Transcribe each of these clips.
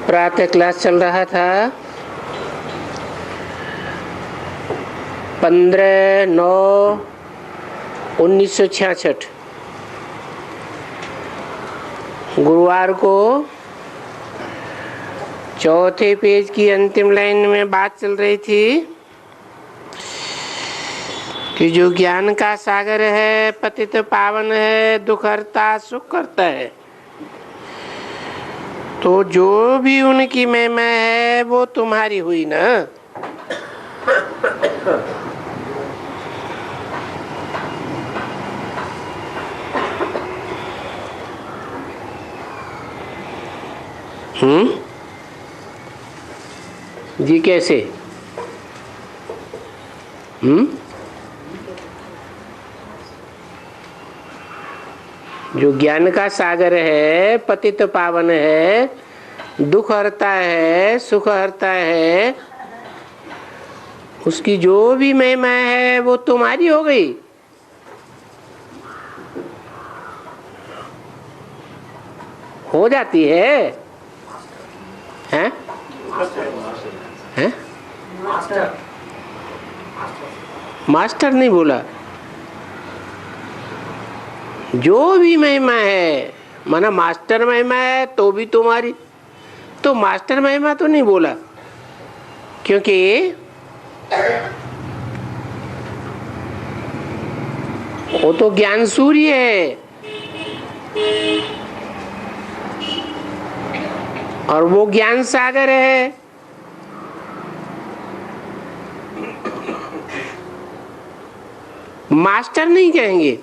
प्रातः क्लास चल रहा था 15/9/1966 गुरुवार को चौथे पेज की अंतिम लाइन में बात चल रही थी कि जो ज्ञान का सागर है, पतित पावन है, दुख हरता सुख करता है, तो जो भी उनकी महिमा है वो तुम्हारी हुई ना। जी कैसे? जो ज्ञान का सागर है, पतित पावन है, दुख हरता है, सुख हरता है, उसकी जो भी महिमा है वो तुम्हारी हो गई। हो जाती है, हैं? हैं? मास्टर नहीं बोला, जो भी महिमा है, माना मास्टर महिमा है तो भी तुम्हारी, तो मास्टर महिमा तो नहीं बोला, क्योंकि वो तो ज्ञान सूर्य है और वो ज्ञान सागर है। मास्टर नहीं कहेंगे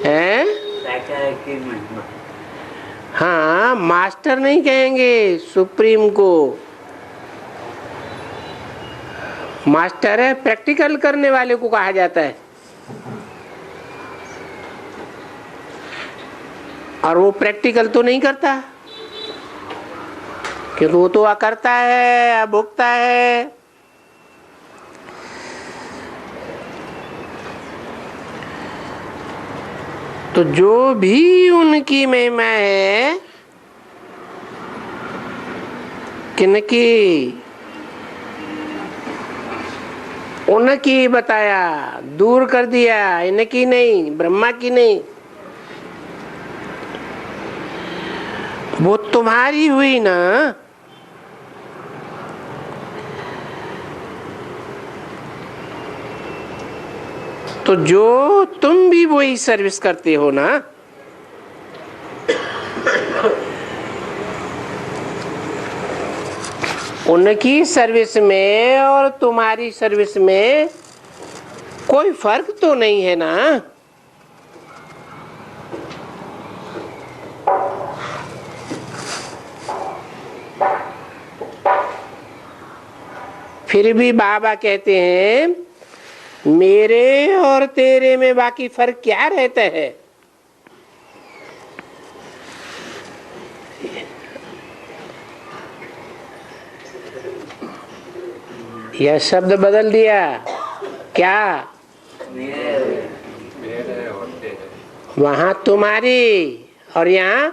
है? हाँ, मास्टर नहीं कहेंगे सुप्रीम को। मास्टर है, प्रैक्टिकल करने वाले को कहा जाता है, और वो प्रैक्टिकल तो नहीं करता क्योंकि वो तो अकर्ता है, अभोक्ता है। तो जो भी उनकी महिमा है, किनकी? उनकी बताया, दूर कर दिया, इनकी नहीं, ब्रह्मा की नहीं, वो तुम्हारी हुई ना। तो जो तुम भी वही सर्विस करते हो ना। उनकी सर्विस में और तुम्हारी सर्विस में कोई फर्क तो नहीं है ना। फिर भी बाबा कहते हैं मेरे और तेरे में बाकी फर्क क्या रहता है? यह शब्द बदल दिया क्या? वहां तुम्हारी और यहाँ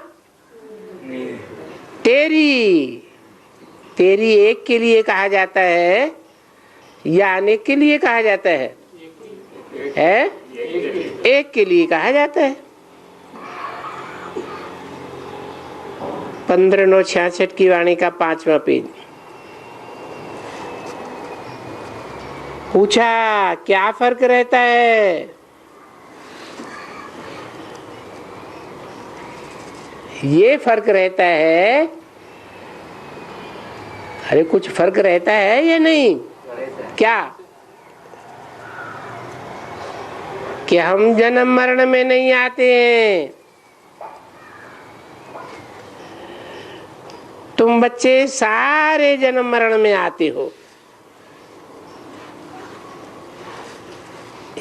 तेरी। तेरी एक के लिए कहा जाता है या अनेक के लिए कहा जाता है? एक के लिए कहा जाता है। 15/9/66 की वाणी का 5वां पेज। पूछा क्या फर्क रहता है? ये फर्क रहता है। अरे कुछ फर्क रहता है या नहीं? क्या? कि हम जन्म मरण में नहीं आते हैं। तुम बच्चे सारे जन्म मरण में आते हो।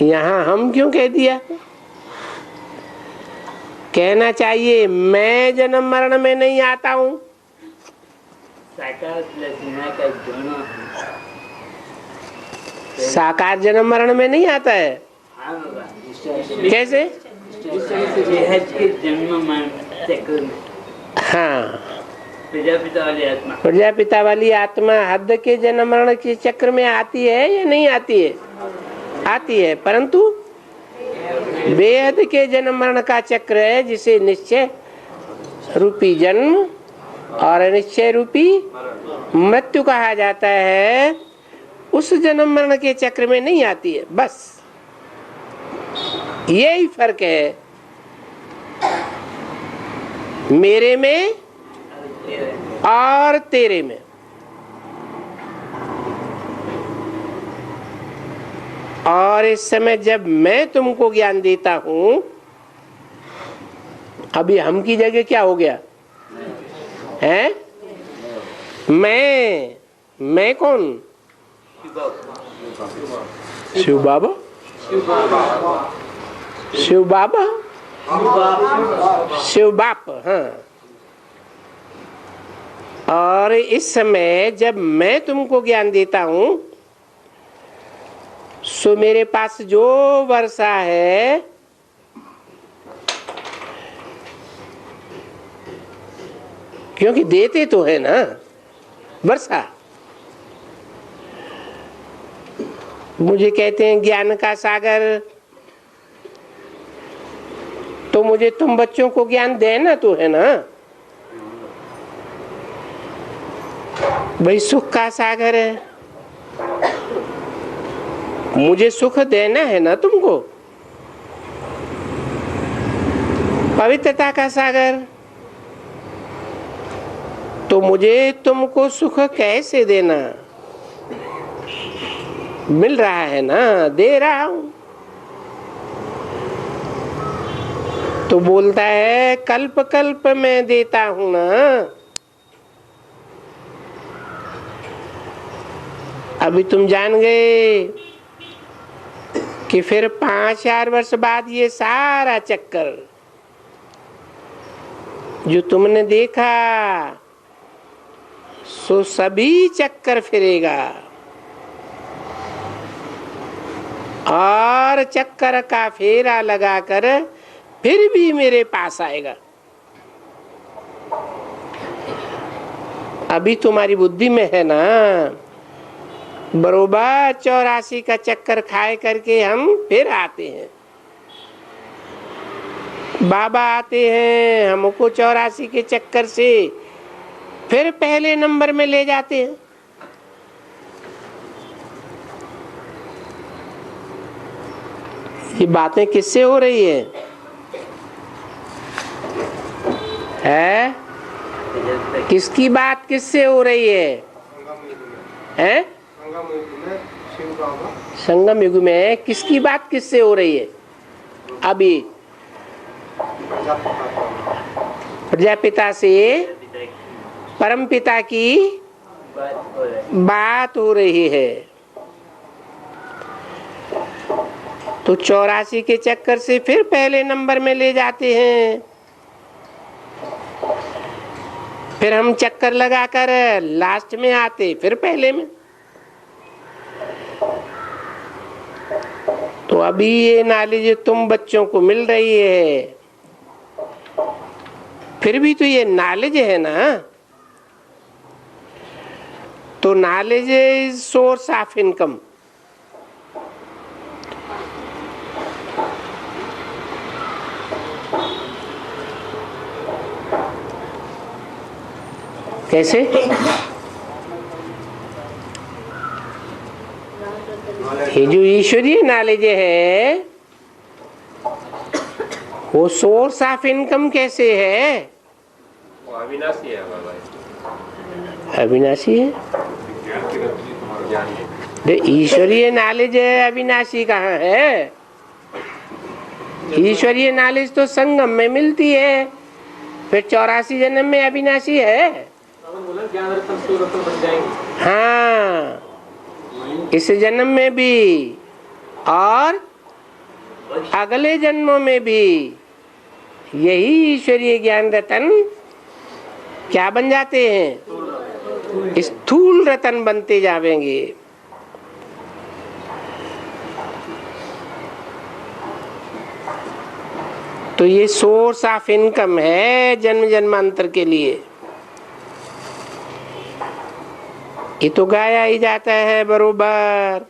यहाँ हम क्यों कह दिया? कहना चाहिए मैं जन्म मरण में नहीं आता हूँ। साकार जन्म मरण में नहीं आता है। कैसे? हाँ, प्रजापिता वाली आत्मा, प्रजापिता वाली आत्मा हद के जन्म मरण के चक्र में आती है या नहीं आती है? आती है, परंतु बेहद के जन्म मरण का चक्र है, जिसे निश्चय रूपी जन्म और अनिश्चय रूपी मृत्यु कहा जाता है। उस जन्म मरण के चक्र में नहीं आती है। बस यही फर्क है मेरे में और तेरे में। और इस समय जब मैं तुमको ज्ञान देता हूं, अभी हम की जगह क्या हो गया है? मैं कौन? शिव बाबा। शिव बाबा, शिव बाप। हाँ, और इस समय जब मैं तुमको ज्ञान देता हूं, सो मेरे पास जो वर्षा है क्योंकि देते तो है ना वर्षा। मुझे कहते हैं ज्ञान का सागर, तो मुझे तुम बच्चों को ज्ञान देना तो है ना भाई। सुख का सागर है, मुझे सुख देना है ना तुमको। पवित्रता का सागर, तो मुझे तुमको सुख कैसे देना? मिल रहा है ना, दे रहा हूं। तो बोलता है कल्प कल्प में देता हूं ना। अभी तुम जान गए कि फिर 5000 वर्ष बाद ये सारा चक्कर जो तुमने देखा, सो सभी चक्कर फिरेगा और चक्कर का फेरा लगाकर फिर भी मेरे पास आएगा। अभी तुम्हारी बुद्धि में है ना, बरोबर 84 का चक्कर खाए करके हम फिर आते हैं। बाबा आते हैं, हमको 84 के चक्कर से फिर पहले नंबर में ले जाते हैं। ये बातें किससे हो रही है? किसकी बात किससे हो रही है? संगम युग में किसकी बात किससे हो रही है? अभी प्रजापिता से परमपिता की बात हो रही है। तो 84 के चक्कर से फिर पहले नंबर में ले जाते हैं। फिर हम चक्कर लगाकर लास्ट में आते, फिर पहले में। तो अभी ये नॉलेज तुम बच्चों को मिल रही है, फिर भी तो ये नॉलेज है ना। तो knowledge is source of income. कैसे? ये जो ईश्वरीय नॉलेज है वो सोर्स ऑफ इनकम कैसे है? वो अविनाशी है बाबा। अविनाशी है? ईश्वरीय नॉलेज है, अविनाशी कहाँ है? ईश्वरीय नॉलेज तो संगम में मिलती है, फिर 84 जन्म में अविनाशी है। हाँ, इस जन्म में भी और अगले जन्मों में भी यही ईश्वरीय ज्ञान रतन क्या बन जाते हैं? स्थूल रतन बनते जावेंगे। तो ये सोर्स ऑफ इनकम है जन्म जन्मांतर के लिए। ये तो गाया ही जाता है बरोबर,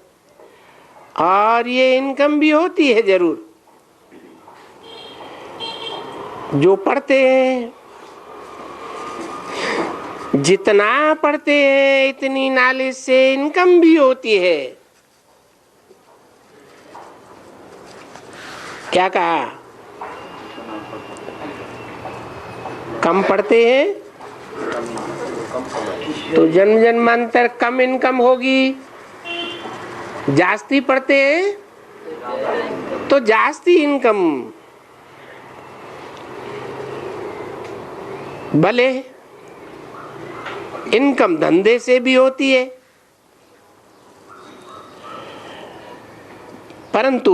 और ये इनकम भी होती है जरूर। जो पढ़ते हैं, जितना पढ़ते हैं इतनी नॉलेज से इनकम भी होती है। क्या कहा? कम पढ़ते हैं तो जन्म जन्मांतर कम इनकम होगी, जास्ती पढ़ते हैं तो जास्ती इनकम। भले इनकम धंधे से भी होती है, परंतु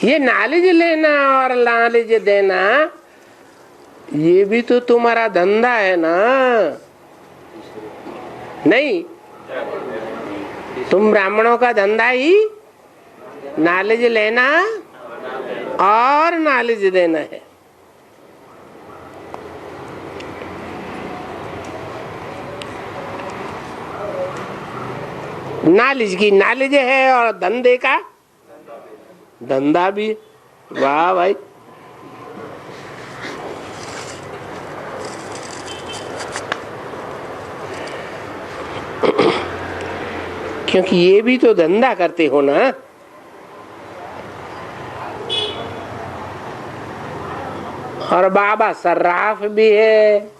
ये नॉलेज लेना और नॉलेज देना ये भी तो तुम्हारा धंधा है ना। नहीं, तुम ब्राह्मणों का धंधा ही नॉलेज लेना और नॉलेज देना है। नॉलेज की नॉलेज है और धंधे का धंधा भी। वाह भाई, क्योंकि ये भी तो धंधा करते हो ना। और बाबा सर्राफ भी है,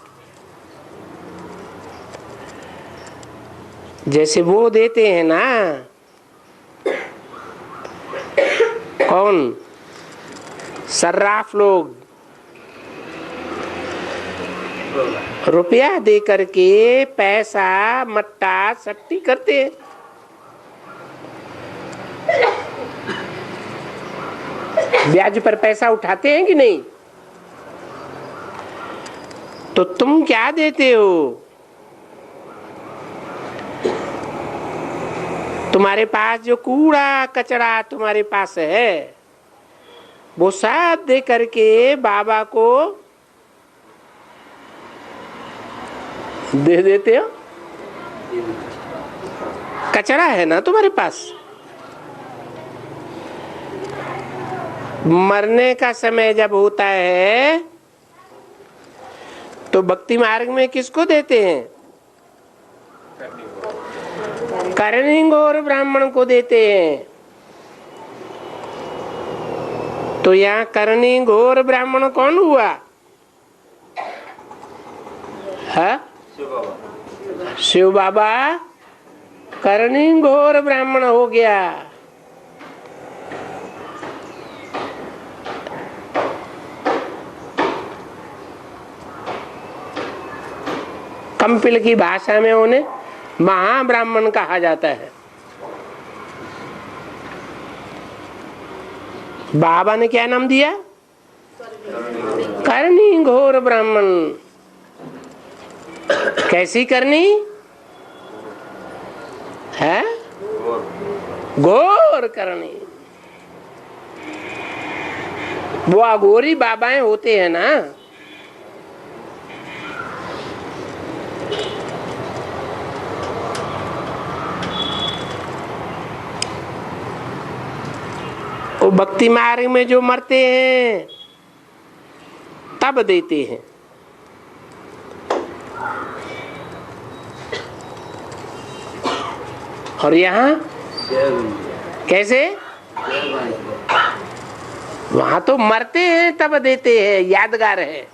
जैसे वो देते हैं ना। कौन? सर्राफ लोग रुपया दे करके पैसा मट्टा सट्टी करते हैं। ब्याज पर पैसा उठाते हैं कि नहीं? तो तुम क्या देते हो? तुम्हारे पास जो कूड़ा कचरा तुम्हारे पास है वो सब दे करके बाबा को दे देते हो। कचरा है ना तुम्हारे पास। मरने का समय जब होता है तो भक्ति मार्ग में किसको देते हैं? कर्णिघोर ब्राह्मण को देते हैं। तो यहाँ कर्णिघोर ब्राह्मण कौन हुआ? है शिव बाबा कर्णिघोर ब्राह्मण हो गया। कंपिल की भाषा में उन्हें महाब्राह्मण कहा जाता है। बाबा ने क्या नाम दिया? कर्णिघोर ब्राह्मण। कैसी करनी है? घोर करनी। वो अघोरी बाबाएं होते हैं ना। वो भक्ति मार्ग में जो मरते हैं तब देते हैं। और यहाँ कैसे? वहां तो मरते हैं तब देते हैं। यादगार है।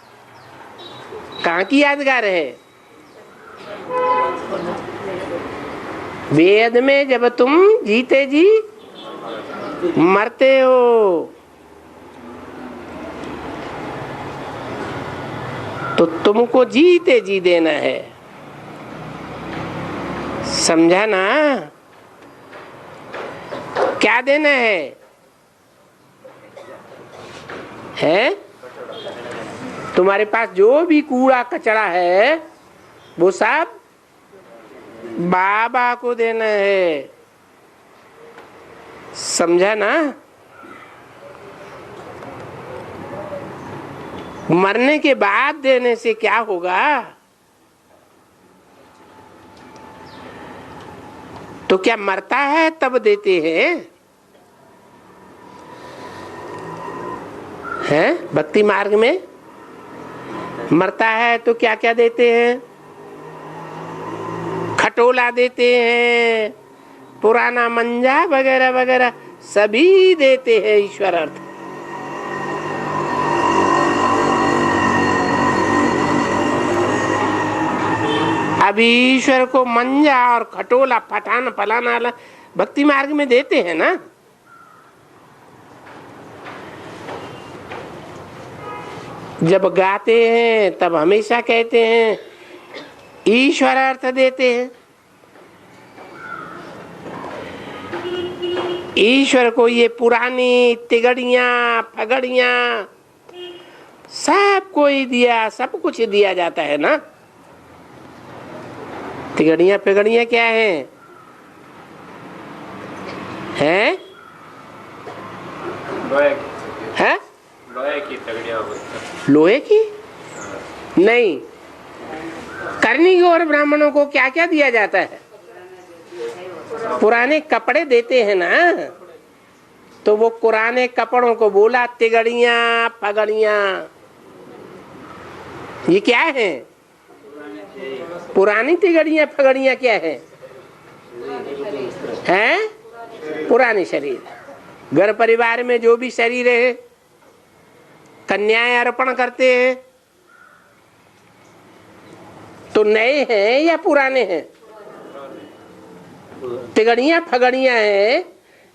कहाँ की यादगार है? वेद में जब तुम जीते जी मरते हो तो तुमको जीते जी देना है। समझा ना? क्या देना है? है तुम्हारे पास जो भी कूड़ा कचरा है वो सब बाबा को देना है। समझा ना? मरने के बाद देने से क्या होगा? तो क्या मरता है तब देते हैं? भक्ति मार्ग में मरता है तो क्या क्या देते हैं? खटोला देते हैं, पुराना मंजा वगैरह वगैरह सभी देते हैं ईश्वर अर्थ। अब ईश्वर को मंजा और खटोला फटाना फलाना भक्ति मार्ग में देते हैं ना। जब गाते हैं तब हमेशा कहते हैं ईश्वर अर्थ देते हैं। ईश्वर को ये पुरानी तिगड़ियां फगड़ियां सब कोई दिया, सब कुछ दिया जाता है ना। तिगड़ियां फिगड़ियां क्या हैं? हैं? है? लोहे की तगड़ियां। लोहे की नहीं, करनी और ब्राह्मणों को क्या क्या दिया जाता है? पुराने कपड़े देते हैं ना। तो वो पुराने कपड़ों को बोला तिगड़ियां पगड़ियां। ये क्या है? पुरानी तिगड़ियां पगड़ियां क्या है? हैं? पुराने शरीर। घर परिवार में जो भी शरीर है कन्याएं अर्पण करते हैं तो नए हैं या पुराने हैं? तिगड़ियां फगड़ियां हैं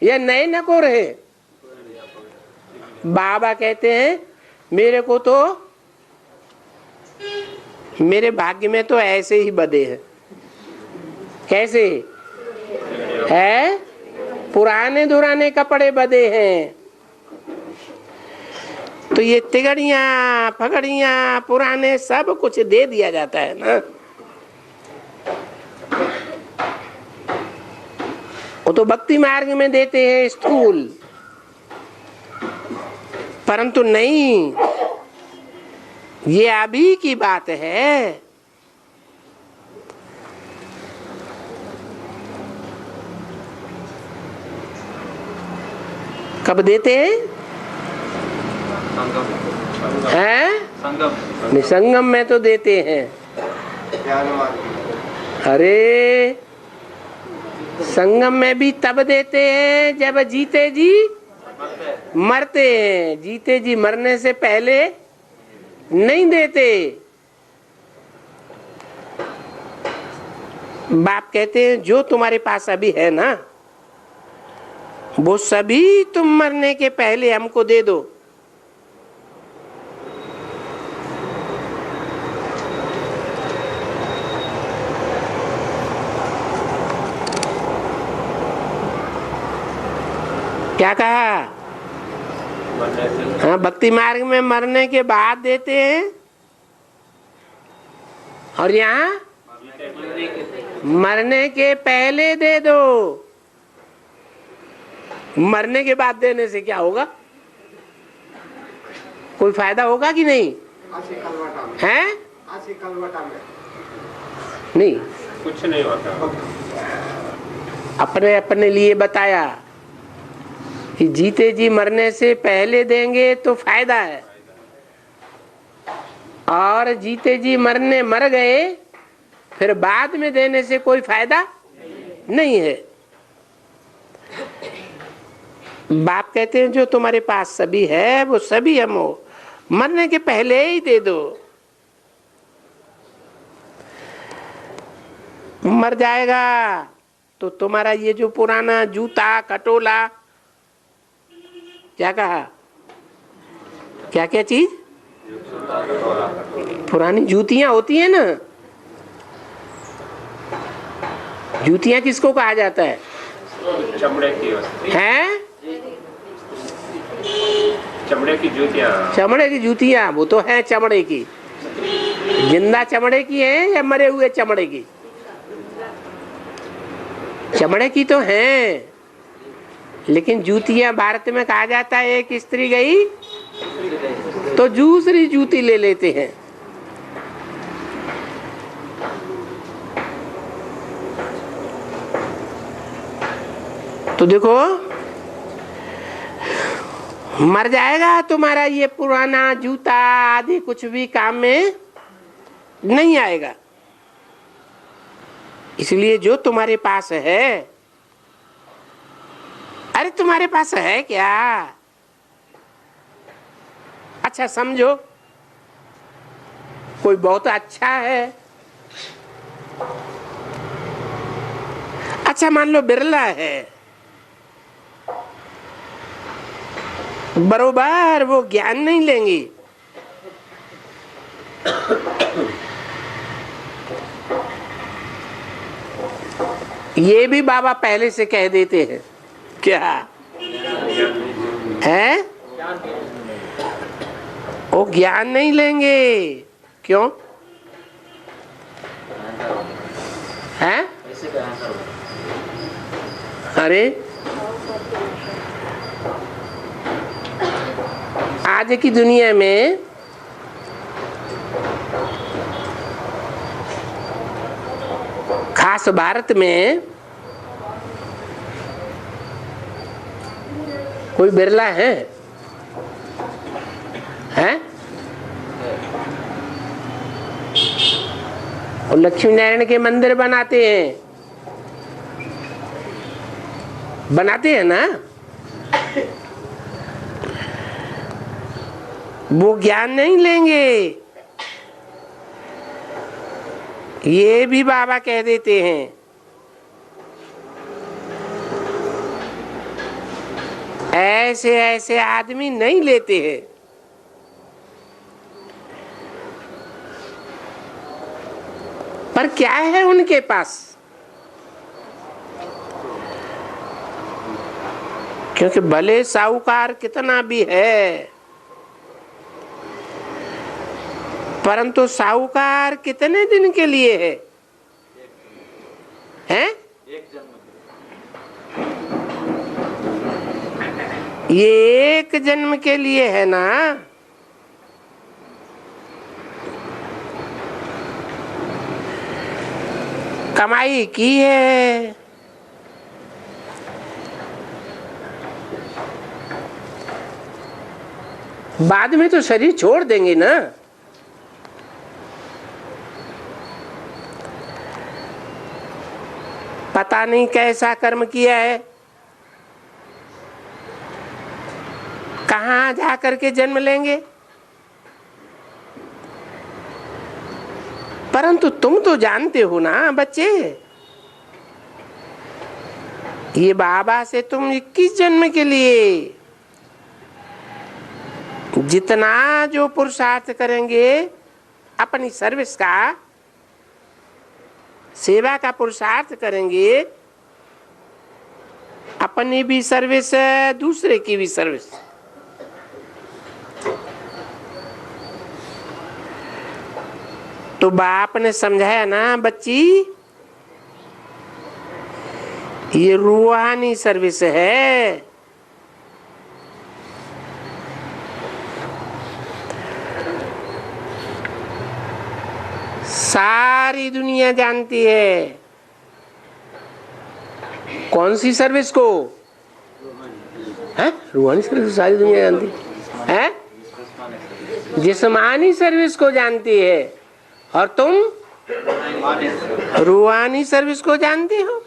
या नए नकोर है? बाबा कहते हैं मेरे को तो, मेरे भाग्य में तो ऐसे ही बदे हैं। कैसे है? पुराने दुराने कपड़े बदे हैं। तो ये तिगड़ियां फगड़ियां पुराने सब कुछ दे दिया जाता है ना। वो तो भक्ति मार्ग में देते हैं स्थूल, परंतु नहीं, ये अभी की बात है। कब देते हैं? संगम। संगम में तो देते हैं। अरे संगम में भी तब देते हैं जब जीते जी मरते हैं। जीते जी मरने से पहले नहीं देते। बाप कहते हैं जो तुम्हारे पास अभी है ना वो सभी तुम मरने के पहले हमको दे दो। क्या कहा? हाँ, भक्ति मार्ग में मरने के बाद देते हैं और यहाँ मरने के पहले दे दो। मरने के बाद देने से क्या होगा? कोई फायदा होगा कि नहीं? है? नहीं, कुछ नहीं होता। अपने अपने लिए बताया कि जीते जी मरने से पहले देंगे तो फायदा है, और जीते जी मरने मर गए फिर बाद में देने से कोई फायदा नहीं है। बाप कहते हैं जो तुम्हारे पास सभी है वो सभी हम हो, मरने के पहले ही दे दो। मर जाएगा तो तुम्हारा ये जो पुराना जूता खटोला, क्या कहा, क्या क्या चीज, पुरानी जूतियां होती है ना। जूतियां किसको कहा जाता है? चमड़े की हैं? चमड़े की जूतियां। चमड़े की जूतियां वो तो है चमड़े की। जिंदा चमड़े की है या मरे हुए चमड़े की? चमड़े की तो हैं, लेकिन जूतियां भारत में कहा जाता है एक स्त्री गई तो दूसरी जूती ले लेते हैं। तो देखो, मर जाएगा तुम्हारा ये पुराना जूता आदि, कुछ भी काम में नहीं आएगा। इसलिए जो तुम्हारे पास है, अरे तुम्हारे पास है क्या? अच्छा समझो, कोई बहुत अच्छा है, अच्छा मान लो बिरला है, बरोबर वो ज्ञान नहीं लेंगी। ये भी बाबा पहले से कह देते हैं क्या है? वो ज्ञान नहीं लेंगे। क्यों है? अरे आज की दुनिया में खास भारत में कोई बिरला है? और लक्ष्मी नारायण के मंदिर बनाते हैं ना। वो ज्ञान नहीं लेंगे। ये भी बाबा कह देते हैं, ऐसे ऐसे आदमी नहीं लेते हैं। पर क्या है उनके पास? क्योंकि भले साहूकार कितना भी है, परंतु साहूकार कितने दिन के लिए है? हैं? ये एक जन्म के लिए है ना। कमाई की है, बाद में तो शरीर छोड़ देंगे ना। पता नहीं कैसा कर्म किया है, कहाँ जा करके जन्म लेंगे। परंतु तुम तो जानते हो ना बच्चे, ये बाबा से तुम 21 जन्म के लिए जितना जो पुरुषार्थ करेंगे, अपनी सर्विस का, सेवा का पुरुषार्थ करेंगे, अपनी भी सर्विस, दूसरे की भी सर्विस। तो बाप ने समझाया ना बच्ची, ये रूहानी सर्विस है। सारी दुनिया जानती है। कौन सी सर्विस को? है रूहानी सर्विस सारी दुनिया जानती है, जिस्मानी सर्विस को जानती है, और तुम रूहानी सर्विस को जानते हो।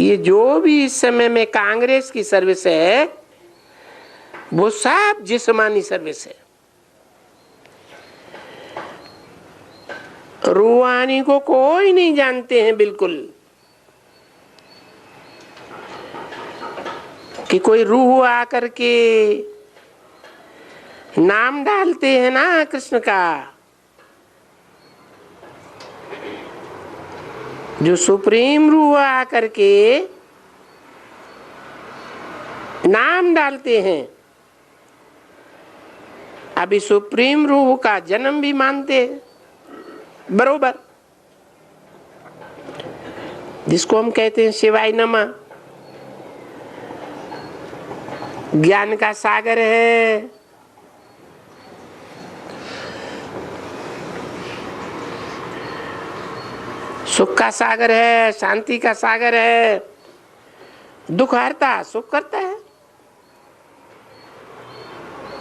ये जो भी इस समय में कांग्रेस की सर्विस है, वो सब जिस्मानी सर्विस है। रूहानी को कोई नहीं जानते हैं बिल्कुल, कि कोई रूह आकर के नाम डालते हैं ना कृष्ण का। जो सुप्रीम रूह आकर के नाम डालते हैं, अभी सुप्रीम रूह का जन्म भी मानते हैं बरोबर, जिसको हम कहते हैं शिवाय नमः। ज्ञान का सागर है, सुख का सागर है, शांति का सागर है, दुख हरता सुख करता है।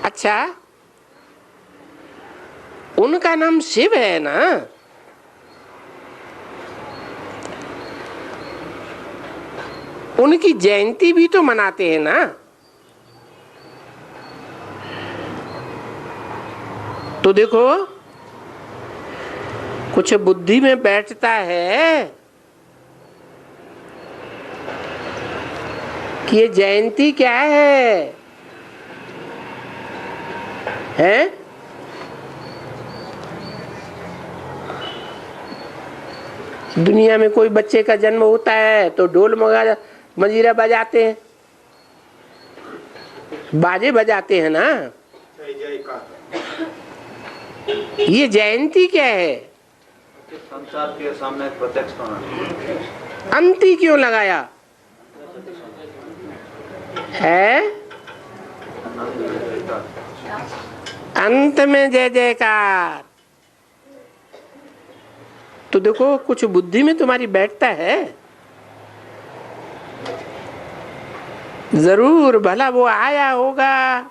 अच्छा, उनका नाम शिव है ना, उनकी जयंती भी तो मनाते हैं ना। तो देखो, कुछ बुद्धि में बैठता है कि ये जयंती क्या है? दुनिया में कोई बच्चे का जन्म होता है तो ढोल मंजीरा बजाते हैं, बाजे बजाते हैं ना। ये जयंती क्या है? संसार के सामने प्रत्यक्ष होना। अंती क्यों लगाया है? अंत में जय जयकार। तो देखो, कुछ बुद्धि में तुम्हारी बैठता है जरूर, भला वो आया होगा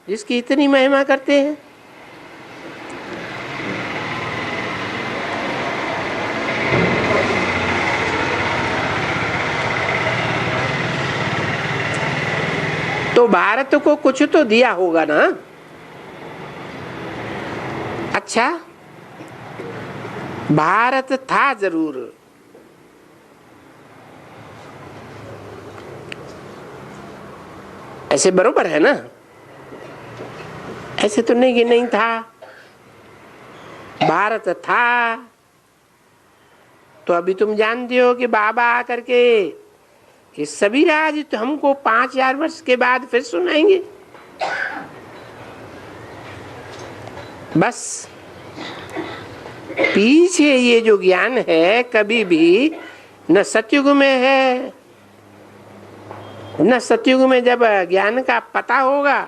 जिसकी इतनी महिमा करते हैं। तो भारत को कुछ तो दिया होगा ना। अच्छा, भारत था जरूर, ऐसे बरोबर है ना? ऐसे तो नहीं कि नहीं था, भारत था। तो अभी तुम जानते हो कि बाबा आकर के ये सभी राज तो हमको 5000 वर्ष के बाद फिर सुनाएंगे। बस पीछे ये जो ज्ञान है कभी भी न सतयुग में है, न सतयुग में जब ज्ञान का पता होगा,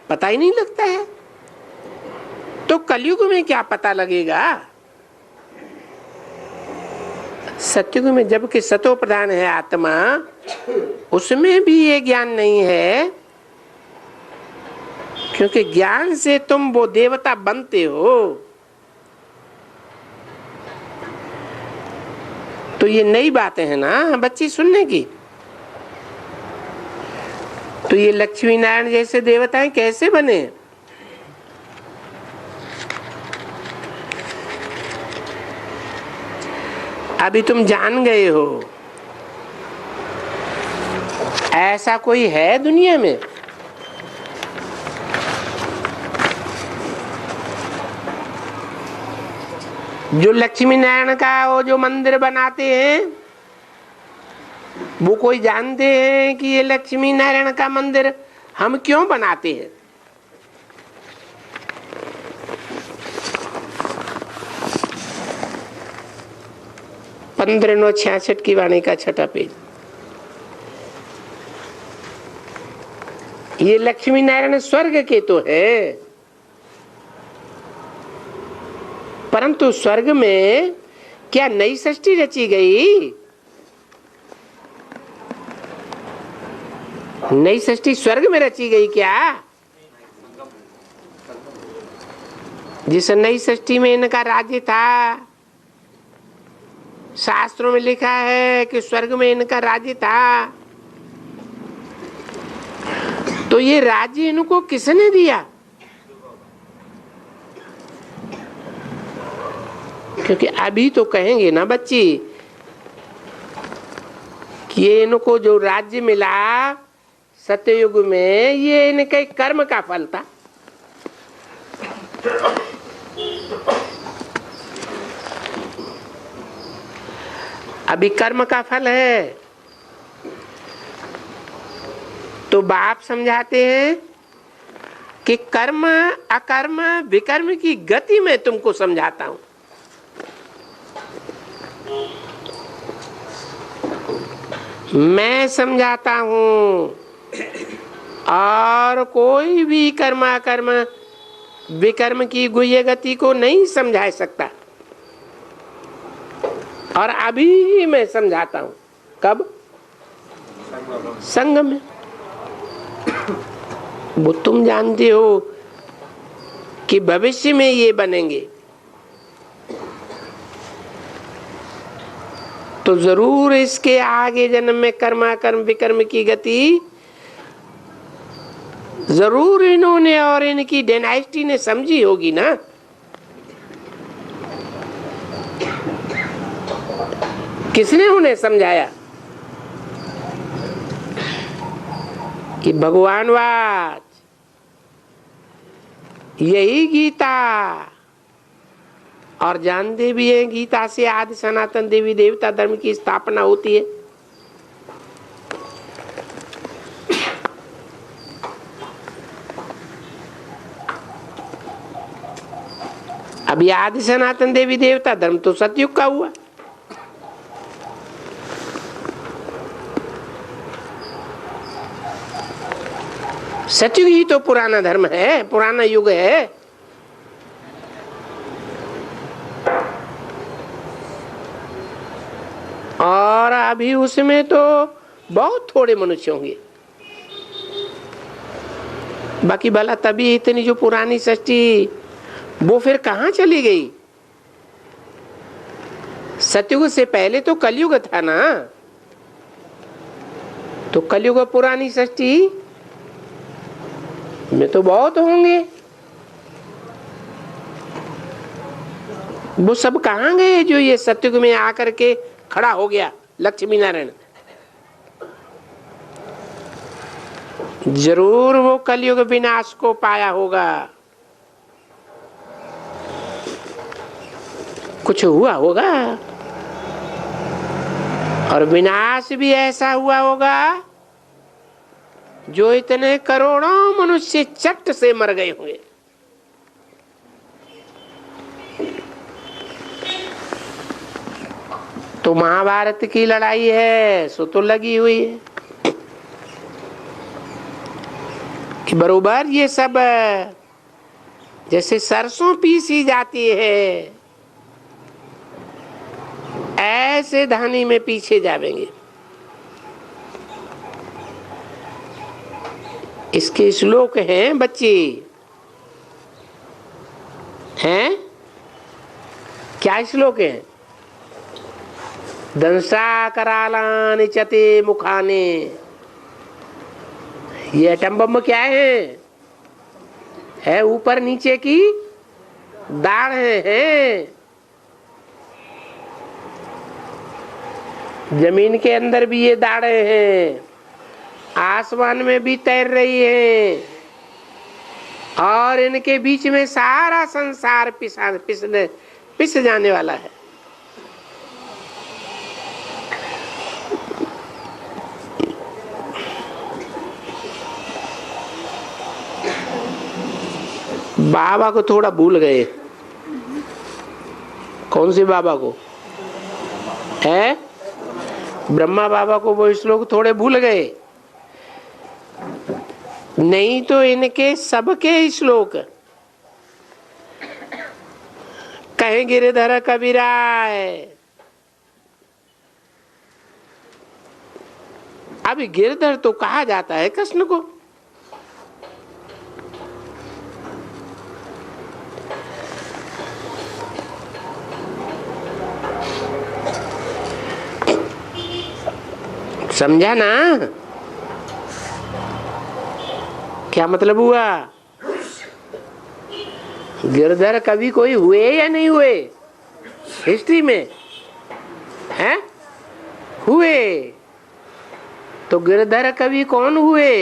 पता ही नहीं लगता है, तो कलयुग में क्या पता लगेगा? सतयुग में जबकि सतो प्रधान है आत्मा, उसमें भी ये ज्ञान नहीं है, क्योंकि ज्ञान से तुम वो देवता बनते हो। तो ये नई बातें हैं ना बच्ची सुनने की। तो ये लक्ष्मी नारायण जैसे देवताएं कैसे बने? अभी तुम जान गए हो। ऐसा कोई है दुनिया में? जो लक्ष्मी नारायण का वो जो मंदिर बनाते हैं, वो कोई जानते हैं कि ये लक्ष्मी नारायण का मंदिर हम क्यों बनाते हैं? पंद्रह 966 की वाणी का 6ठा पेज। ये लक्ष्मी नारायण स्वर्ग के तो है, परंतु स्वर्ग में क्या नई सृष्टि रची गई? नई सृष्टि स्वर्ग में रची गई क्या? जिस नई सृष्टि में इनका राज्य था, शास्त्रों में लिखा है कि स्वर्ग में इनका राज्य था, तो ये राज्य इनको किसने दिया? क्योंकि अभी तो कहेंगे ना बच्ची कि ये इनको जो राज्य मिला सत्ययुग में, ये इनके कर्म का फल था। अभी कर्म का फल है। तो बाप समझाते हैं कि कर्म अकर्म विकर्म की गति में तुमको समझाता हूं। मैं समझाता हूं, और कोई भी कर्म अकर्म विकर्म की गुह्य गति को नहीं समझा सकता। और अभी मैं समझाता हूं। कब? संगम में। वो तुम जानते हो कि भविष्य में ये बनेंगे, तो जरूर इसके आगे जन्म में कर्माकर्म विकर्म की गति जरूर इन्होंने और इनकी डायनेस्टी ने समझी होगी ना। किसने उन्हें समझाया कि भगवानवाद यही गीता, और जानते भी हैं गीता से आदि सनातन देवी देवता धर्म की स्थापना होती है। अभी आदि सनातन देवी देवता धर्म तो सतयुग का हुआ। सतयुग ही तो पुराना धर्म है, पुराना युग है। और अभी उसमें तो बहुत थोड़े मनुष्य होंगे। बाकी भला तभी इतनी जो पुरानी सृष्टि वो फिर कहां चली गई? सतयुग से पहले तो कलयुग था ना, तो कलयुग पुरानी सृष्टि में तो बहुत होंगे। वो सब कहां गए जो ये सतयुग में आकर के खड़ा हो गया? लक्ष्मी नारायण जरूर वो कलयुग विनाश को पाया होगा, कुछ हुआ होगा, और विनाश भी ऐसा हुआ होगा जो इतने करोड़ों मनुष्य चट से मर गए होंगे। तो महाभारत की लड़ाई है सो तो लगी हुई है कि बरोबर ये सब जैसे सरसों पीसी जाती है ऐसे धानी में पीछे जावेंगे। इसके श्लोक हैं बच्चे, हैं क्या श्लोक हैं? दंसा करालानि चते मुखाने, ये अटम्बम क्या है ऊपर नीचे की दाढ़ है। जमीन के अंदर भी ये दाढ़े हैं, आसमान में भी तैर रही है, और इनके बीच में सारा संसार पिस जाने वाला है। बाबा को थोड़ा भूल गए। कौन से बाबा को? है ब्रह्मा बाबा को वो श्लोक थोड़े भूल गए, नहीं तो इनके सबके श्लोक कहे गिरधर कबीराय। अभी गिरधर तो कहा जाता है कृष्ण को, समझा ना क्या मतलब हुआ? गिरधर कभी कोई हुए या नहीं हुए हिस्ट्री में? हैं हुए। तो गिरधर कवि कौन हुए?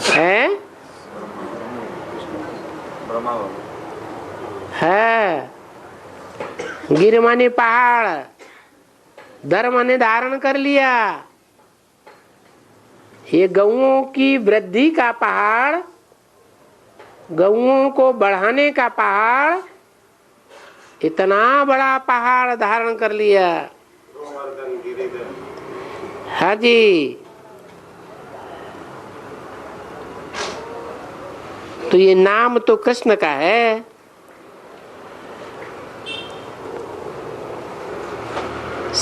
हैं है गिर माने पहाड़, धर्म ने धारण कर लिया। ये गौओं की वृद्धि का पहाड़, गौओं को बढ़ाने का पहाड़, इतना बड़ा पहाड़ धारण कर लिया। हाँ जी, तो ये नाम तो कृष्ण का है।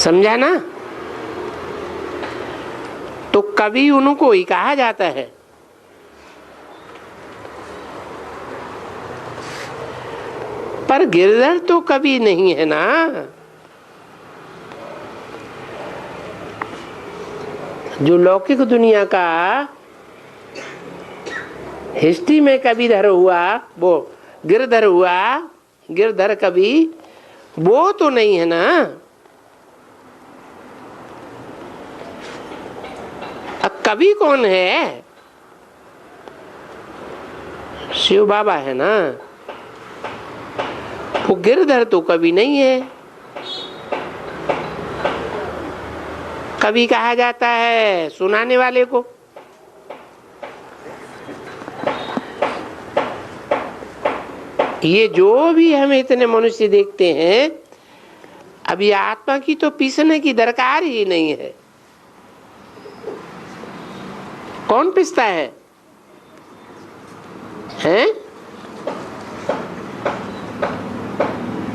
समझा ना? तो कवि उनको ही कहा जाता है। पर गिरधर तो कवि नहीं है ना। जो लौकिक दुनिया का हिस्ट्री में कविधर हुआ वो गिरधर हुआ, गिरधर कवि वो तो नहीं है ना। अब कवि कौन है? शिव बाबा है ना। वो गिरधर तो कवि नहीं है। कवि कहा जाता है सुनाने वाले को। ये जो भी हम इतने मनुष्य देखते हैं, अभी आत्मा की तो पीसने की दरकार ही नहीं है। कौन पिसता है? हैं?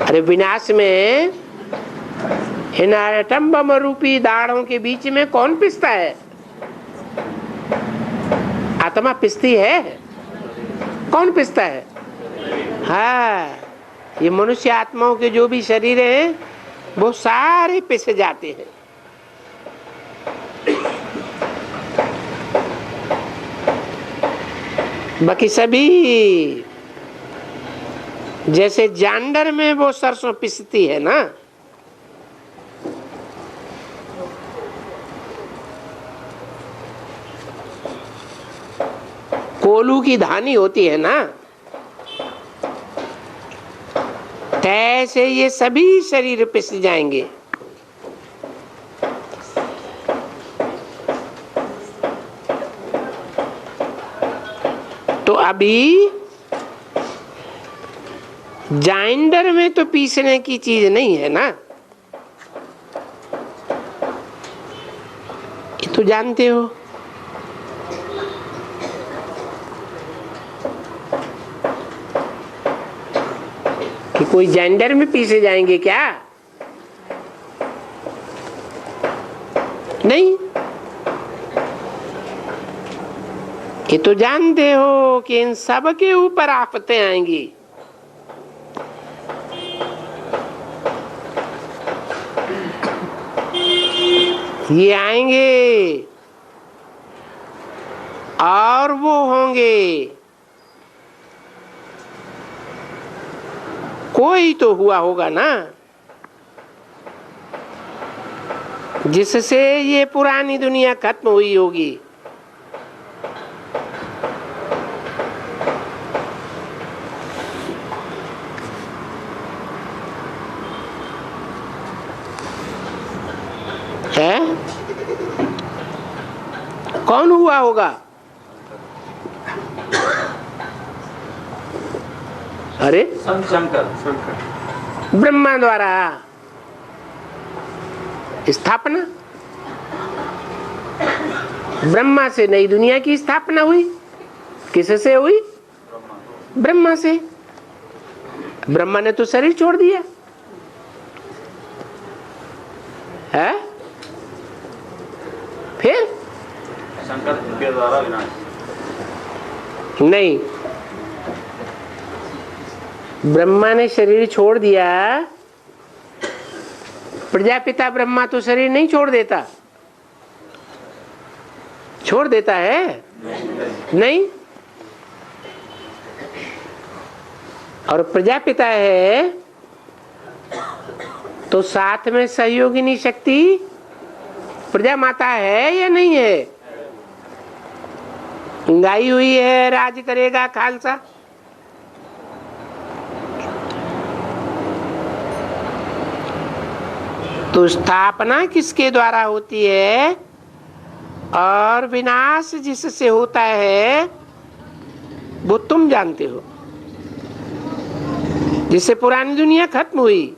अरे विनाश में इन एटम बम रूपी दाढ़ों के बीच में कौन पिसता है? आत्मा पिसती है? कौन पिसता है? हाँ, ये मनुष्य आत्माओं के जो भी शरीर हैं वो सारे पिस जाते हैं। बाकी सभी जैसे जानवर में वो सरसों पिसती है ना, कोलू की धानी होती है ना, ऐसे ये सभी शरीर पिस जाएंगे। तो अभी जाइंडर में तो पीसने की चीज नहीं है ना। ये तो जानते हो। कि कोई जेंडर में पीसे जाएंगे क्या? नहीं। ये तो जानते हो कि इन सब के ऊपर आफतें आएंगी। ये आएंगे और वो होंगे। कोई तो हुआ होगा ना जिससे ये पुरानी दुनिया खत्म हुई होगी। है? कौन हुआ होगा? अरे शंकर ब्रह्मा द्वारा स्थापना। ब्रह्मा से नई दुनिया की स्थापना हुई। किससे हुई? ब्रह्मा से। ब्रह्मा ने तो शरीर छोड़ दिया है। फिर शंकर के द्वारा विनाश नहीं, ब्रह्मा ने शरीर छोड़ दिया। प्रजापिता ब्रह्मा तो शरीर नहीं छोड़ देता। छोड़ देता है? नहीं। और प्रजापिता है तो साथ में सहयोगिनी शक्ति प्रजा माता है या नहीं है? गाई हुई है राज करेगा खालसा। तो स्थापना किसके द्वारा होती है और विनाश जिससे होता है वो तुम जानते हो। जिससे पुरानी दुनिया खत्म हुई,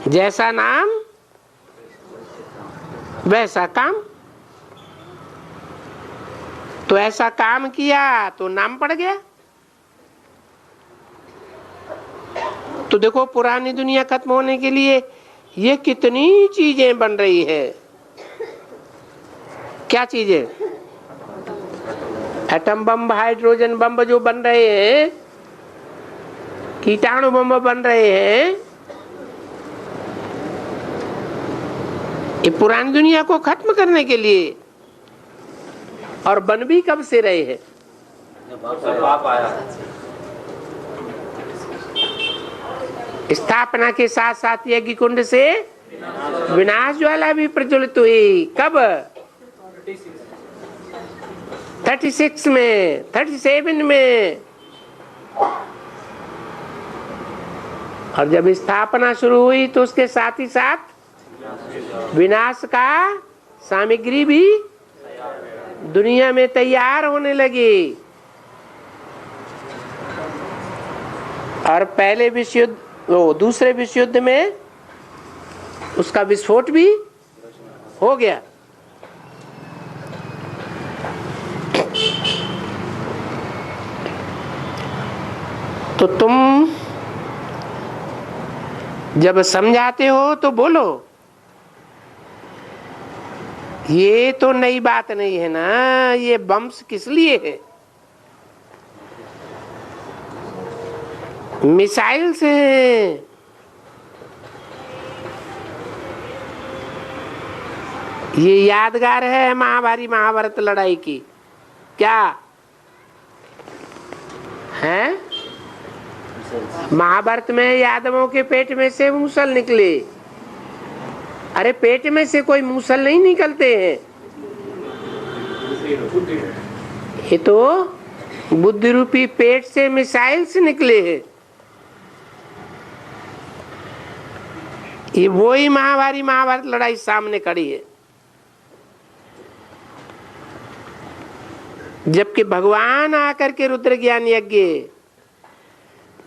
जैसा नाम वैसा काम। तो ऐसा काम किया तो नाम पड़ गया। तो देखो पुरानी दुनिया खत्म होने के लिए ये कितनी चीजें बन रही है। क्या चीजें? एटम बम, हाइड्रोजन बम जो बन रहे हैं, कीटाणु बम बन रहे हैं, ये पुरानी दुनिया को खत्म करने के लिए। और बन भी कब से रहे हैं? पाप आया। स्थापना के साथ साथ यज्ञ कुंड से विनाश ज्वाला भी प्रज्वलित हुई। कब? 36 में, 37 में। और जब स्थापना शुरू हुई तो उसके साथ ही साथ विनाश का सामग्री भी दुनिया में तैयार होने लगी। और पहले विश्व युद्ध, दूसरे विश्व युद्ध में उसका विस्फोट भी हो गया। तो तुम जब समझाते हो तो बोलो, ये तो नई बात नहीं है ना, ये बम्स किस लिए है? मिसाइल से हैं। ये यादगार है महाभारत लड़ाई की। क्या है? महाभारत में यादवों के पेट में से मूसल निकले। अरे पेट में से कोई मूसल नहीं निकलते हैं, ये तो बुद्धि रूपी पेट से मिसाइल से निकले हैं। ये वही महाभारत लड़ाई सामने खड़ी है। जबकि भगवान आकर के रुद्र ज्ञान यज्ञ,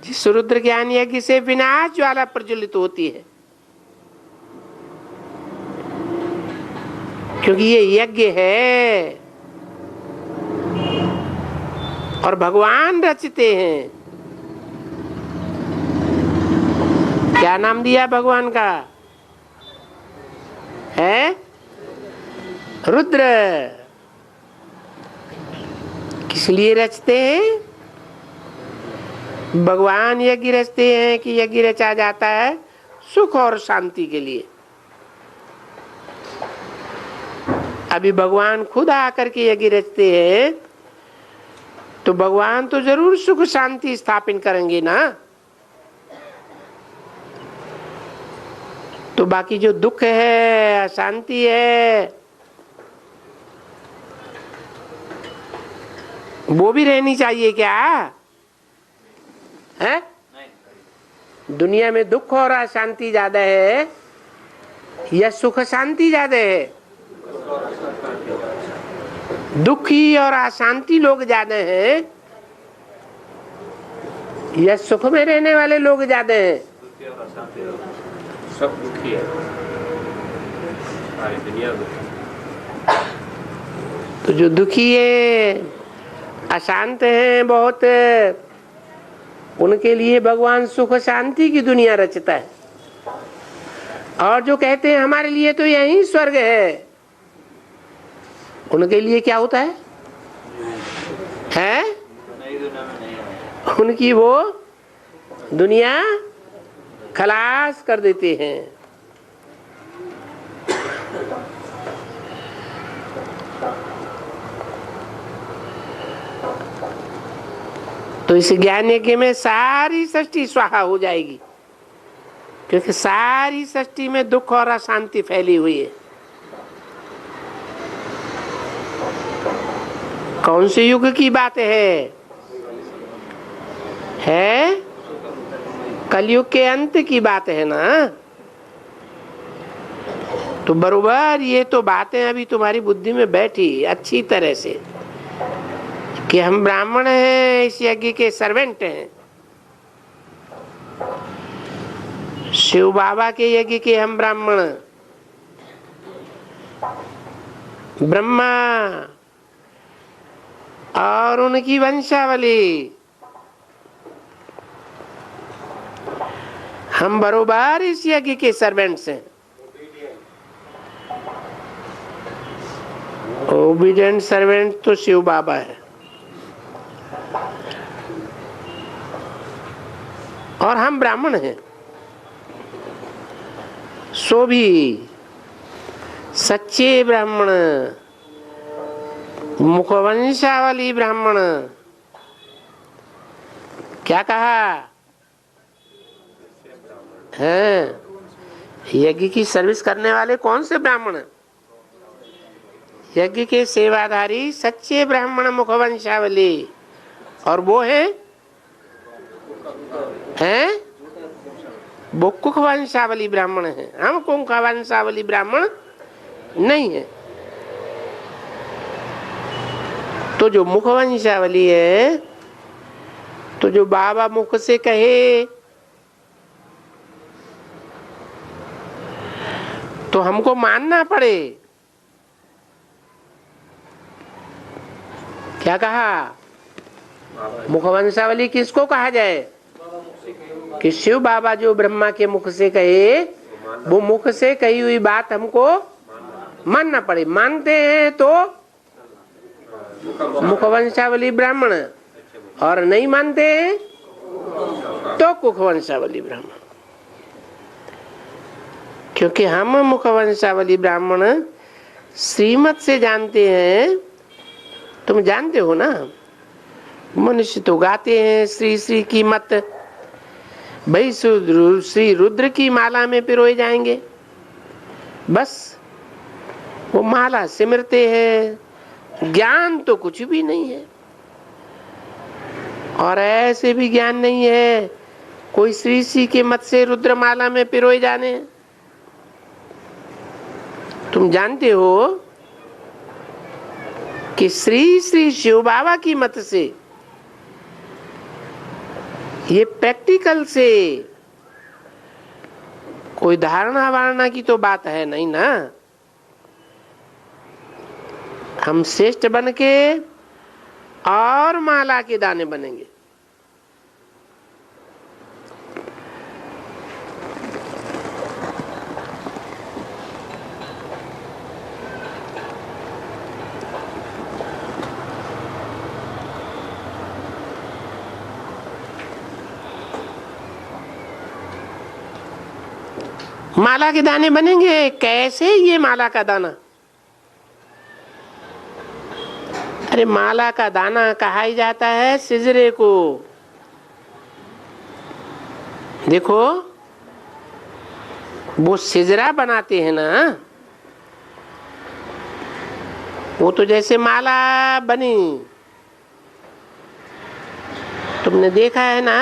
जिस रुद्र ज्ञान यज्ञ से विनाश ज्वाला प्रज्वलित होती है, क्योंकि ये यज्ञ है और भगवान रचते हैं। क्या नाम दिया भगवान का? है रुद्र। किस लिए रचते हैं? भगवान यज्ञ रचते हैं कि यज्ञ रचा जाता है सुख और शांति के लिए। अभी भगवान खुद आकर के यज्ञ रचते हैं तो भगवान तो जरूर सुख शांति स्थापित करेंगे ना। तो बाकी जो दुख है, अशांति है, वो भी रहनी चाहिए क्या है? दुनिया में दुख और अशांति ज्यादा है या सुख शांति ज्यादा है? दुखी और अशांति लोग ज्यादा हैं या सुख में रहने वाले लोग ज्यादा हैं? सब दुखी है, सारी दुनिया दुखी। तो जो दुखी है, अशांत हैं बहुत, उनके लिए भगवान सुख शांति की दुनिया रचता है। और जो कहते हैं हमारे लिए तो यही स्वर्ग है, उनके लिए क्या होता है? उनकी वो दुनिया खलास कर देते हैं। तो इस ज्ञान यज्ञ में सारी सृष्टि स्वाहा हो जाएगी, क्योंकि सारी सृष्टि में दुख और अशांति फैली हुई है। कौन से युग की बात है? कलयुग के अंत की बात है ना। तो बरोबर ये तो बातें अभी तुम्हारी बुद्धि में बैठी अच्छी तरह से कि हम ब्राह्मण हैं, इस यज्ञ के सर्वेंट हैं, शिव बाबा के यज्ञ के हम ब्राह्मण, ब्रह्मा और उनकी वंशावली, हम बरोबर इस यज्ञ के सर्वेंट्स हैं। ओबीडिएंट सर्वेंट तो शिव बाबा है, और हम ब्राह्मण हैं। सो भी सच्चे ब्राह्मण, मुखवंशावली ब्राह्मण। क्या कहा है? यज्ञ की सर्विस करने वाले कौन से ब्राह्मण? यज्ञ के सेवाधारी सच्चे ब्राह्मण मुखवंशावली, और वो है वो कुखवंशावली ब्राह्मण है। हम कुखवंशावली ब्राह्मण नहीं है। तो जो मुखवंशावली है, तो जो बाबा मुख से कहे तो हमको मानना पड़े। क्या कहा? मुखवंशावली किसको कहा जाए? कि शिव बाबा जो ब्रह्मा के मुख से कहे, वो मुख से कही हुई बात हमको मानना पड़े। मानते हैं तो मुखवंशावली ब्राह्मण, और नहीं मानते हैं तो कुखवंशावली ब्राह्मण। क्योंकि हम मुखवंशावली ब्राह्मण श्रीमत से जानते हैं। तुम जानते हो ना, मनुष्य तो गाते हैं श्री श्री की मत, भाई श्री रुद्र की माला में पिरोए जाएंगे, बस वो माला सिमरते हैं। ज्ञान तो कुछ भी नहीं है, और ऐसे भी ज्ञान नहीं है कोई श्री श्री के मत से रुद्र माला में पिरोए जाने। तुम जानते हो कि श्री श्री शिव बाबा की मत से, ये प्रैक्टिकल से कोई धारणा वारणा की तो बात है नहीं ना। हम श्रेष्ठ बन के और माला के दाने बनेंगे। माला के दाने बनेंगे। कैसे? ये माला का दाना, अरे माला का दाना कहा ही जाता है सिजरे को। देखो वो सिजरा बनाते हैं ना, वो तो जैसे माला बनी, तुमने देखा है ना।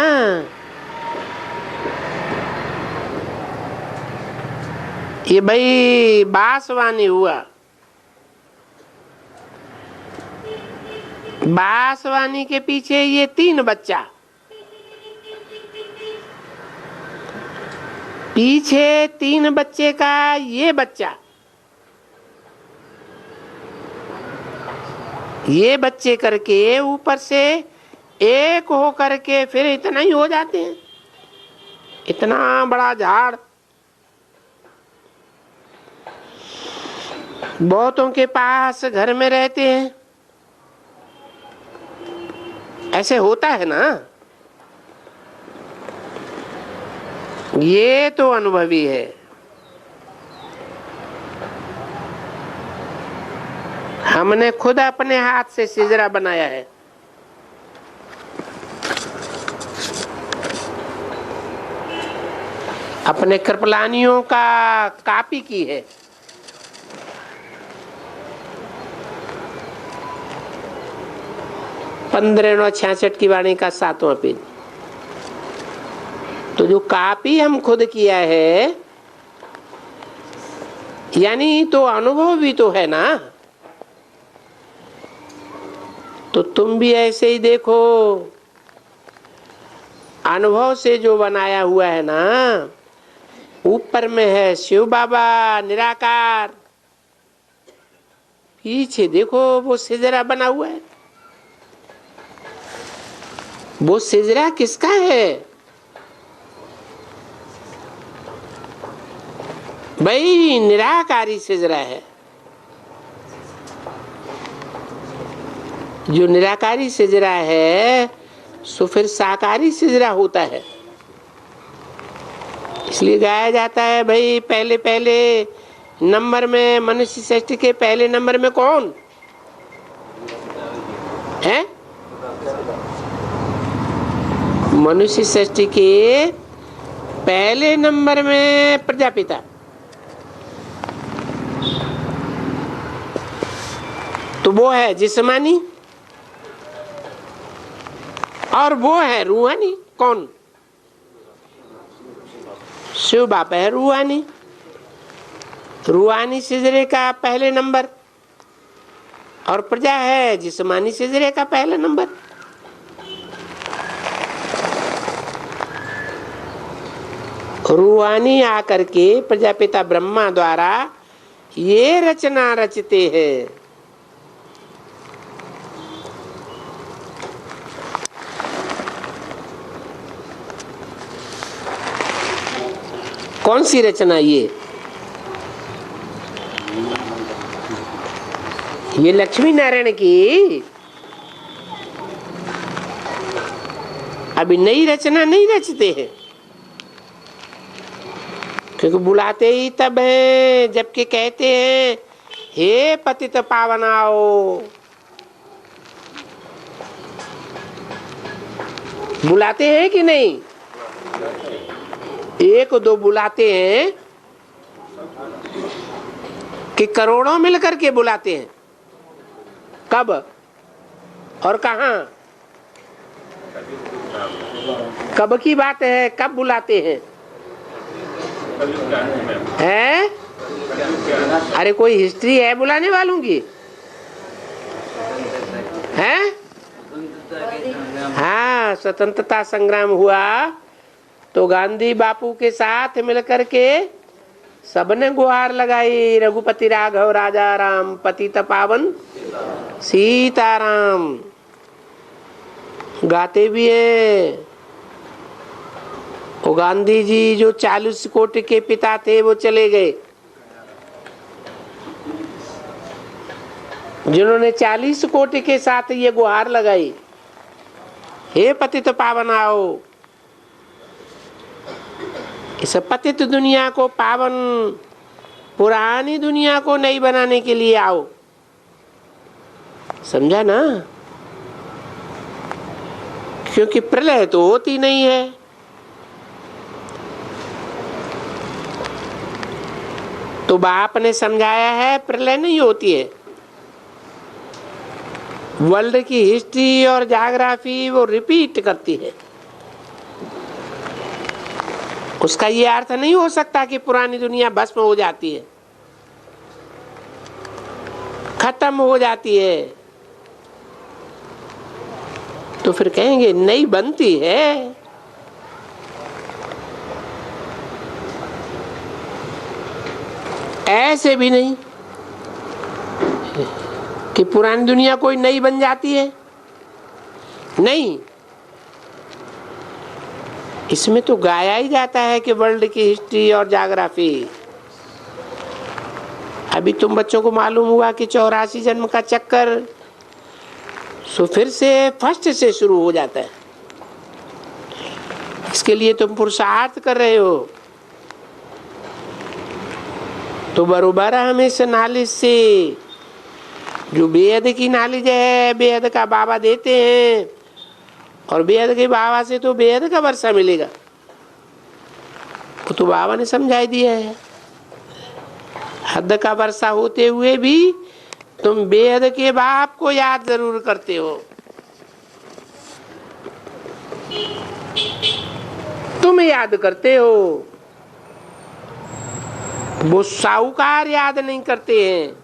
ये भाई बांसवानी हुआ, बांसवानी के पीछे ये 3 बच्चा, पीछे 3 बच्चे का ये बच्चा, ये बच्चे करके ऊपर से एक हो करके फिर इतना ही हो जाते हैं। इतना बड़ा झाड़ बहुतों के पास घर में रहते हैं। ऐसे होता है ना। ये तो अनुभवी है। हमने खुद अपने हाथ से सिजरा बनाया है। अपने कृपलानियों का कॉपी की है। पंद्रह 66 की वाणी का 7वां पेज। तो जो कॉपी हम खुद किया है, यानी तो अनुभव भी तो है ना। तो तुम भी ऐसे ही देखो, अनुभव से जो बनाया हुआ है ना, ऊपर में है शिव बाबा निराकार, पीछे देखो वो सिजरा बना हुआ है। वो सिजरा किसका है? भाई निराकारी सिजरा है। जो निराकारी सिजरा है सो फिर साकारी सिजरा होता है। इसलिए गाया जाता है भाई पहले पहले नंबर में मनुष्य सृष्टि के पहले नंबर में कौन है? मनुष्य सृष्टि के पहले नंबर में प्रजापिता। तो वो है जिस्मानी और वो है रूहानी। कौन? शिव बाप है रूहानी। रूहानी सिजरे का पहले नंबर और प्रजा है जिस्मानी सिजरे का पहला नंबर। रूहानी आकर के प्रजापिता ब्रह्मा द्वारा ये रचना रचते हैं। कौन सी रचना? ये लक्ष्मी नारायण की अभी नई रचना नहीं रचते हैं, क्योंकि बुलाते ही तब हैं जबकि कहते हैं हे पतित पावनाओ। बुलाते हैं कि नहीं? एक दो बुलाते हैं कि करोड़ों मिलकर के बुलाते हैं? कब और कहां? कब की बात है? कब बुलाते हैं? हैं? अरे कोई हिस्ट्री है बुलाने वालों की? हैं? हाँ, स्वतंत्रता संग्राम हुआ तो गांधी बापू के साथ मिलकर के सबने गुहार लगाई, रघुपति राघव राजा राम पतित पावन सीताराम। गाते भी हैं। वो गांधी जी जो 40 कोटि के पिता थे वो चले गए, जिन्होंने 40 कोटि के साथ ये गुहार लगाई, हे पतित पावन आओ। इस पतित दुनिया को पावन, पुरानी दुनिया को नई बनाने के लिए आओ। समझा ना? क्योंकि प्रलय तो होती नहीं है। तो बाप ने समझाया है प्रलय नहीं होती है। वर्ल्ड की हिस्ट्री और ज्योग्राफी वो रिपीट करती है। उसका ये अर्थ नहीं हो सकता कि पुरानी दुनिया भस्म हो जाती है, खत्म हो जाती है। तो फिर कहेंगे नई बनती है। ऐसे भी नहीं कि पुरानी दुनिया कोई नई बन जाती है, नहीं। इसमें तो गाया ही जाता है कि वर्ल्ड की हिस्ट्री और ज्योग्राफी। अभी तुम बच्चों को मालूम हुआ कि 84 जन्म का चक्कर सो फिर से फर्स्ट से शुरू हो जाता है। इसके लिए तुम पुरुषार्थ कर रहे हो तो बरोबर हमें इस नॉलेज से, जो बेहद की नॉलेज है, बेहद का बाबा देते हैं, और बेहद के बाबा से तो बेहद का वर्षा मिलेगा। तो बाबा ने समझाई दिया है। हद का वर्षा होते हुए भी तुम बेहद के बाप को याद जरूर करते हो। तुम याद करते हो, वो साहूकार याद नहीं करते हैं।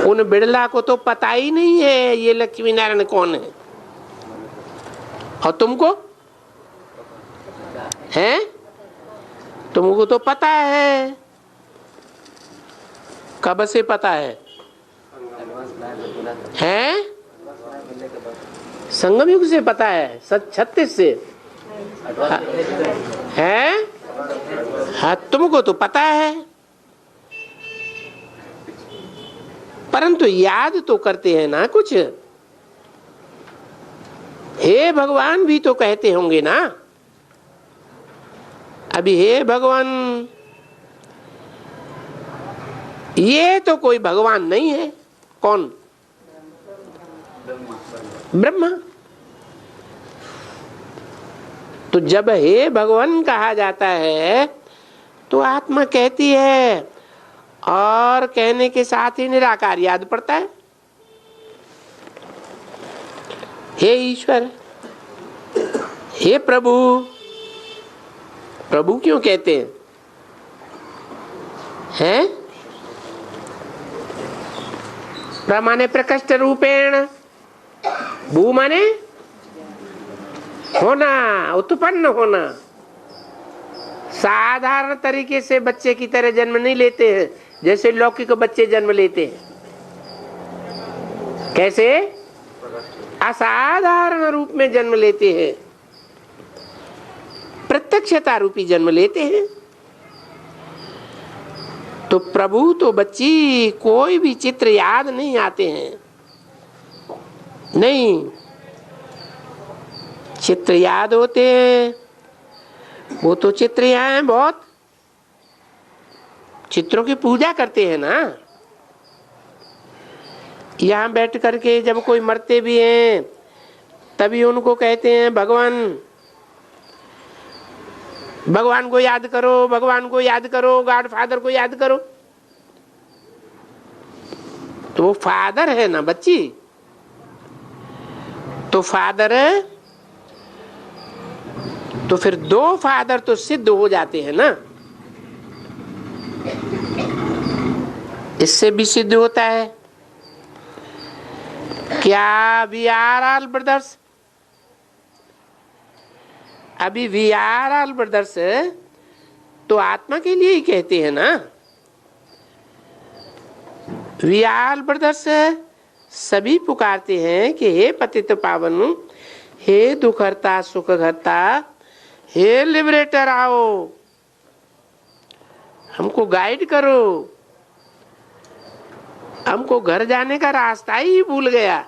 उन बिड़ला को तो पता ही नहीं है ये लक्ष्मी नारायण कौन है। और तुमको है? तुमको तो पता है। कब से पता है? हैं? संगम युग से पता है। 36 से है। हाँ, तुमको तो पता है, परंतु याद तो करते हैं ना कुछ। हे भगवान भी तो कहते होंगे ना। अभी हे भगवान, ये तो कोई भगवान नहीं है। कौन? ब्रह्मा। तो जब हे भगवान कहा जाता है तो आत्मा कहती है, और कहने के साथ ही निराकार याद पड़ता है। हे ईश्वर, हे प्रभु। प्रभु क्यों कहते हैं? हैं? प्र माने प्रकृष्ट रूपेण, भू माने होना, उत्पन्न होना। साधारण तरीके से बच्चे की तरह जन्म नहीं लेते हैं, जैसे लौकिक बच्चे जन्म लेते हैं। कैसे? असाधारण रूप में जन्म लेते हैं, प्रत्यक्षता रूपी जन्म लेते हैं। तो प्रभु तो बच्ची कोई भी चित्र याद नहीं आते हैं, नहीं। चित्र याद होते हैं, वो तो चित्र यहाँ हैं, बहुत चित्रों की पूजा करते हैं ना। यहाँ बैठ करके जब कोई मरते भी हैं तभी उनको कहते हैं भगवान, भगवान को याद करो, भगवान को याद करो, गॉड फादर को याद करो। तो वो फादर है ना बच्ची। तो फादर है तो फिर दो फादर तो सिद्ध हो जाते हैं ना। इससे भी सिद्ध होता है क्या? We are all brothers. अभी वी आर ऑल ब्रदर्स तो आत्मा के लिए ही कहते हैं ना। वी आर ब्रदर्स सभी पुकारते हैं कि हे पतित पावन, हे दुखहर्ता सुखहर्ता, हे लिबरेटर, आओ हमको गाइड करो। हमको घर जाने का रास्ता ही भूल गया।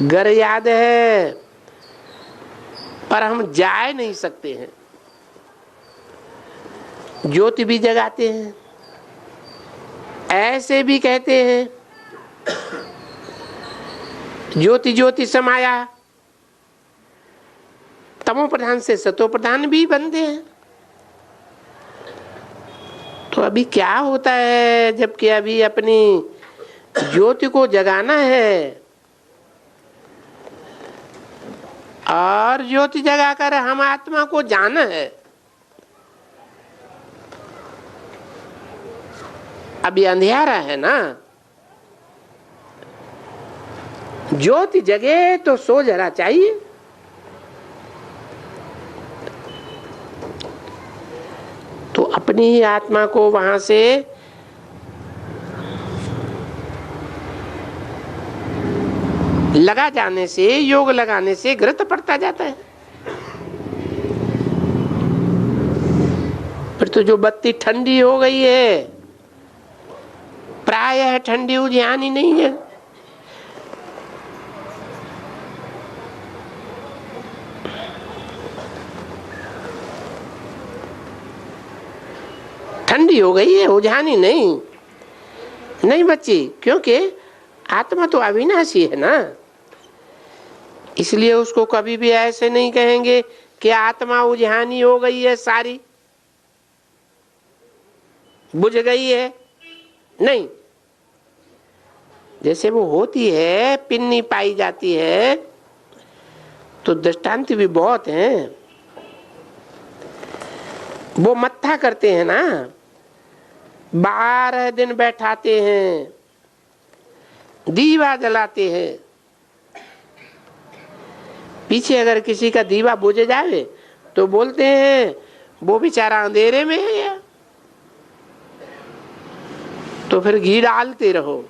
घर याद है पर हम जा नहीं सकते हैं। ज्योति भी जगाते हैं, ऐसे भी कहते हैं ज्योति ज्योति समाया। तमो प्रधान से सतो प्रधान भी बनते हैं। तो अभी क्या होता है, जबकि अभी अपनी ज्योति को जगाना है और ज्योति जगाकर हम आत्मा को जाना है। अभी अंधेरा है ना। ज्योति जगे तो सो जरा चाहिए। तो अपनी ही आत्मा को वहां से लगा जाने से, योग लगाने से घृत पड़ता जाता है। फिर तो जो बत्ती ठंडी हो गई है, प्रायः ठंडी उजियानी नहीं है। ठंडी हो गई है, उजानी नहीं। नहीं बच्ची, क्योंकि आत्मा तो अविनाशी है ना। इसलिए उसको कभी भी ऐसे नहीं कहेंगे कि आत्मा उजानी हो गई है, सारी बुझ गई है। नहीं, जैसे वो होती है, पिन्नी पाई जाती है, तो दृष्टांत भी बहुत हैं। वो मत्था करते हैं ना, 12 दिन बैठाते हैं, दीवा जलाते हैं। पीछे अगर किसी का दीवा बुझ जाए तो बोलते हैं वो बेचारा अंधेरे में है, तो फिर घी डालते रहो।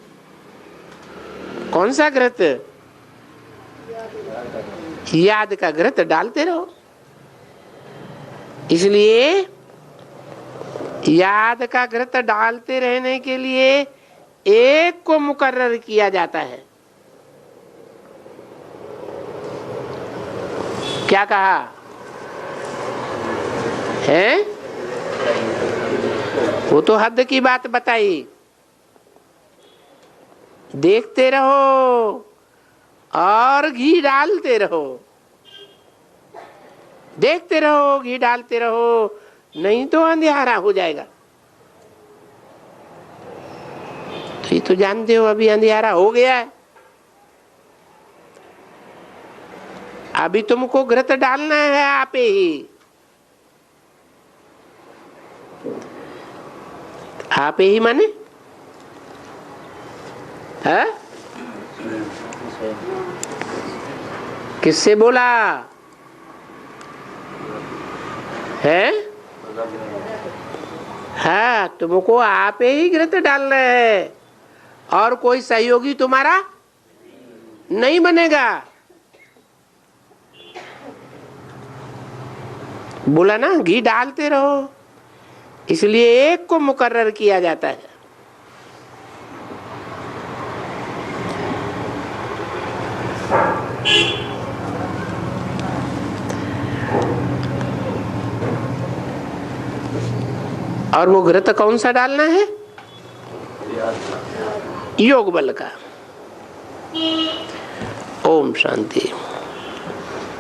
कौन सा घृत? याद का घृत डालते रहो। इसलिए याद का घृत डालते रहने के लिए एक को मुकर्रर किया जाता है। क्या कहा है? वो तो हद की बात बताई। देखते रहो और घी डालते रहो, देखते रहो घी डालते रहो, नहीं तो अंधियारा हो जाएगा। तो ये तो जानते हो अभी अंधियारा हो गया है। अभी तुमको घृत डालना है आप ही। आप ही माने है? किससे बोला है? हाँ, तुमको आप ही घृत डालना है और कोई सहयोगी तुम्हारा नहीं बनेगा। बोला ना घी डालते रहो, इसलिए एक को मुकर्रर किया जाता है। और वो घृत कौन सा डालना है? योग बल का। ओम शांति।